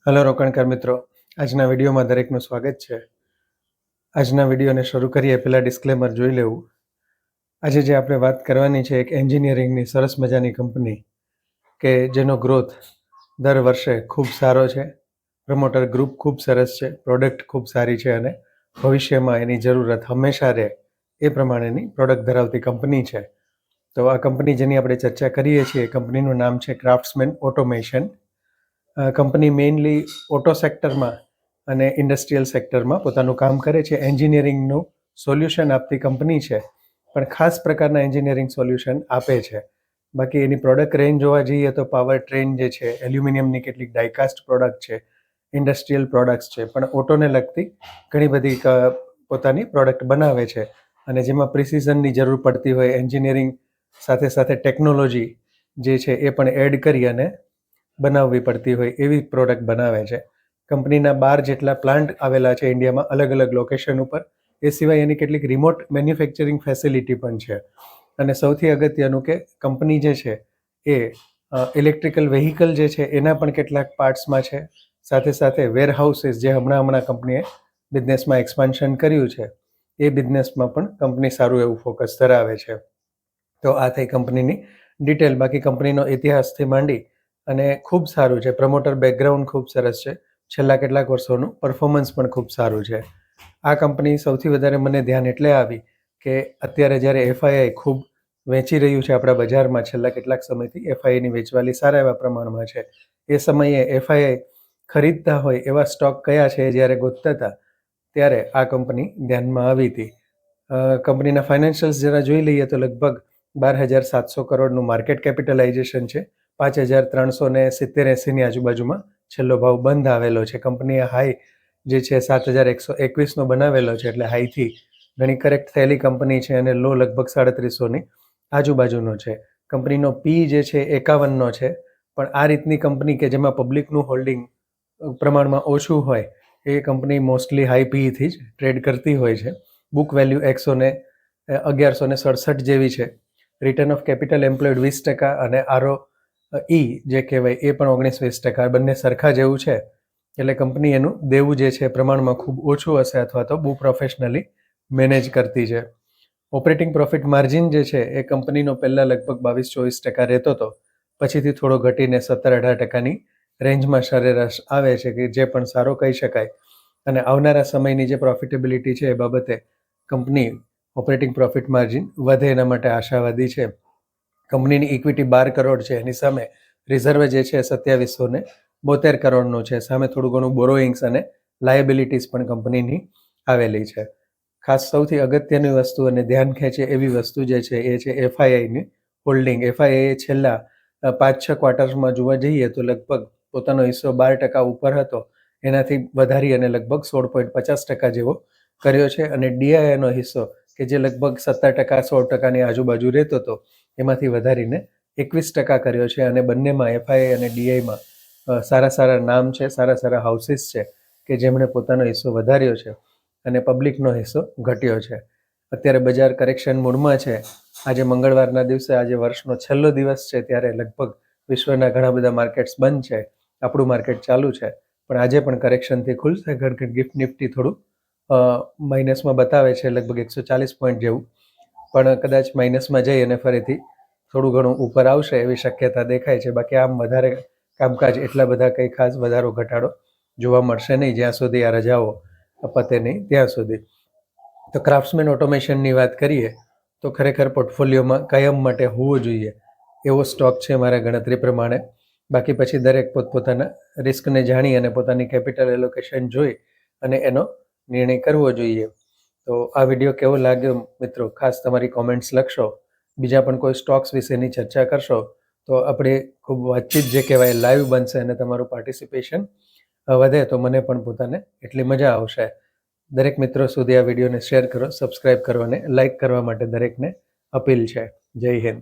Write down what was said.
Hello રોકાણકાર મિત્રો, આજના વિડીયોમાં દરેકનું સ્વાગત છે. આજના વિડીયોને શરૂ કરીએ પહેલાં ડિસ્ક્લેમર જોઈ લેવું. આજે જે આપણે વાત કરવાની છે એક એન્જિનિયરિંગની સરસ મજાની કંપની કે જેનો ગ્રોથ દર વર્ષે ખૂબ સારો છે. પ્રમોટર ગ્રુપ ખૂબ સરસ છે, પ્રોડક્ટ ખૂબ સારી છે અને ભવિષ્યમાં એની જરૂરત હંમેશા રહે એ પ્રમાણેની પ્રોડક્ટ ધરાવતી કંપની છે. તો આ કંપની જેની આપણે ચર્ચા કરીએ છીએ કંપનીનું નામ છે craftsman automation. Company mainly auto સેક્ટરમાં અને ઇન્ડસ્ટ્રીયલ સેક્ટરમાં પોતાનું કામ કરે છે. એન્જિનિયરિંગનું સોલ્યુશન આપતી કંપની છે, પણ ખાસ પ્રકારના એન્જિનિયરિંગ સોલ્યુશન આપે છે. બાકી એની પ્રોડક્ટ રેન્જ જોવા જઈએ તો પાવર ટ્રેન જે છે, એલ્યુમિનિયમની કેટલીક ડાયકાસ્ટ પ્રોડક્ટ છે, ઇન્ડસ્ટ્રીયલ પ્રોડક્ટ્સ છે, પણ ઓટોને લગતી ઘણી બધી પોતાની પ્રોડક્ટ બનાવે છે. અને જેમાં પ્રિસિઝનની જરૂર પડતી હોય, એન્જિનિયરિંગ સાથે સાથે ટેકનોલોજી જે છે એ પણ એડ કરી અને બનાવવી પડતી હોય એવી પ્રોડક્ટ બનાવે છે. કંપનીના 12 જેટલા પ્લાન્ટ આવેલા છે ઇન્ડિયામાં, અલગ અલગ લોકેશન ઉપર. એ સિવાય એની કેટલીક રિમોટ મેન્યુફેક્ચરિંગ ફેસિલિટી પણ છે. અને સૌથી અગત્યનું કે કંપની જે છે એ ઇલેક્ટ્રિકલ વ્હીકલ જે છે એના પણ કેટલાક પાર્ટ્સમાં છે. સાથે સાથે વેરહાઉસીસ જે હમણાં કંપનીએ બિઝનેસમાં એક્સપાન્શન કર્યું છે એ બિઝનેસમાં પણ કંપની સારું એવું ફોકસ ધરાવે છે. તો આ થઈ કંપનીની ડિટેલ. બાકી કંપનીનો ઇતિહાસથી માંડી અને ખૂબ સારું છે. પ્રમોટર બેકગ્રાઉન્ડ ખૂબ સરસ છે. છેલ્લા કેટલાક વર્ષોનું પરફોર્મન્સ પણ ખૂબ સારું છે. આ કંપની સૌથી વધારે મને ધ્યાન એટલે આવી કે અત્યારે જ્યારે એફઆઈઆઈ ખૂબ વેચી રહ્યું છે આપણા બજારમાં, છેલ્લા કેટલાક સમયથી એફઆઈઆઈની વેચવાલી સારા એવા પ્રમાણમાં છે. એ સમયે એફઆઈઆઈ ખરીદતા હોય એવા સ્ટોક કયા છે જ્યારે ગોતતા હતા ત્યારે આ કંપની ધ્યાનમાં આવી હતી. કંપનીના ફાઇનાન્શિયલ્સ જરા જોઈ લઈએ તો લગભગ 12,700 કરોડનું માર્કેટ કેપિટલાઇઝેશન છે. 5,370-80ની આજુબાજુમાં છેલ્લો ભાવ બંધ આવેલો છે. કંપનીએ હાઈ જે છે 7,121નો બનાવેલો છે, એટલે હાઈથી ઘણી કરેક્ટ થયેલી કંપની છે. અને લો લગભગ 350ની આજુબાજુનો છે. કંપનીનો પી જે છે 51નો છે. પણ આ રીતની કંપની કે જેમાં પબ્લિકનું હોલ્ડિંગ પ્રમાણમાં ઓછું હોય એ કંપની મોસ્ટલી હાઈ પીથી જ ટ્રેડ કરતી હોય છે. બુક વેલ્યુ 1167 જેવી છે. રિટર્ન ઓફ કેપિટલ એમ્પ્લોયડ 20% અને જે કહેવાય એ પણ 19-20%, બંને સરખા જેવું છે. એટલે કંપની એનું દેવું જે છે પ્રમાણમાં ખૂબ ઓછું હશે અથવા તો બહુ પ્રોફેશનલી મેનેજ કરતી છે. ઓપરેટિંગ પ્રોફિટ માર્જિન જે છે એ કંપનીનો પહેલાં લગભગ 22-24% રહેતો હતો, પછીથી થોડો ઘટીને 17-18%ની રેન્જમાં સરેરાશ આવે છે, કે જે પણ સારો કહી શકાય. અને આવનારા સમયની જે પ્રોફિટેબિલિટી છે એ બાબતે કંપની ઓપરેટિંગ પ્રોફિટ માર્જિન વધે એના માટે આશાવાદી છે. કંપનીની ઇક્વિટી 12 કરોડ છે, એની સામે રિઝર્વ જે છે 2772 કરોડનો છે. સામે થોડું ઘણું બોરોઈંગ્સ અને લાયબિલિટીઝ પણ કંપનીની આવેલી છે. ખાસ સૌથી અગત્યની વસ્તુ અને ધ્યાન ખેંચે એવી વસ્તુ જે છે એ છે એફઆઈઆઈની હોલ્ડિંગ. એફઆઈઆઈએ છેલ્લા 5-6 ક્વાર્ટર્સમાં જોવા જઈએ તો લગભગ પોતાનો હિસ્સો 12% ઉપર હતો, એનાથી વધારી અને લગભગ 16.50% જેવો કર્યો છે. અને ડીઆઈઆઈનો હિસ્સો કે જે લગભગ 17%-16%ની આજુબાજુ રહેતો હતો, એમાંથી વધારીને 21% કર્યો છે. અને બંનેમાં એફઆઈઆઈ અને ડીઆઈમાં સારા નામ છે, સારા હાઉસીસ છે કે જેમણે પોતાનો હિસ્સો વધાર્યો છે અને પબ્લિકનો હિસ્સો ઘટ્યો છે. અત્યારે બજાર કરેક્શન મૂડમાં છે. આજે મંગળવારના દિવસે, આજે વર્ષનો છેલ્લો દિવસ છે, ત્યારે લગભગ વિશ્વના ઘણા બધા માર્કેટ્સ બંધ છે. આપણું માર્કેટ ચાલુ છે, પણ આજે પણ કરેક્શનથી ખુલશે. કારણ કે ગિફ્ટ નિફ્ટી થોડું માઇનસમાં બતાવે છે, લગભગ 140 પોઈન્ટ જેવું, પણ કદાચ માઇનસમાં જઈ અને ફરીથી થોડું ઘણું ઉપર આવશે એવી શક્યતા દેખાય છે. બાકી આમ વધારે કામકાજ એટલા બધા કંઈ ખાસ વધારો ઘટાડો જોવા મળશે નહીં જ્યાં સુધી આ રજાઓ પતે નહીં ત્યાં સુધી. તો ક્રાફ્ટ્સમેન ઓટોમેશનની વાત કરીએ તો ખરેખર પોર્ટફોલિયોમાં કાયમ માટે હોવો જોઈએ એવો સ્ટોક છે મારા ગણતરી પ્રમાણે. બાકી પછી દરેક પોતપોતાના રિસ્કને જાણી અને પોતાની કેપિટલ એલોકેશન જોઈ અને એનો નિર્ણય કરવો જોઈએ. તો આ વિડીયો કેવો લાગ્યો મિત્રો, ખાસ તમારી કોમેન્ટ્સ લખશો. બીજા પણ કોઈ સ્ટોક્સ વિશેની ચર્ચા કરશો તો આપણે ખૂબ વાતચીત જે કહેવાય લાઈવ બનશે અને તમારું પાર્ટિસિપેશન વધે તો મને પણ પોતાને એટલી મજા આવશે. દરેક મિત્રો સુધી આ વિડીયોને શેર કરો, સબસ્ક્રાઈબ કરો અને લાઈક કરવા માટે દરેકને અપીલ છે. જય હિન્દ.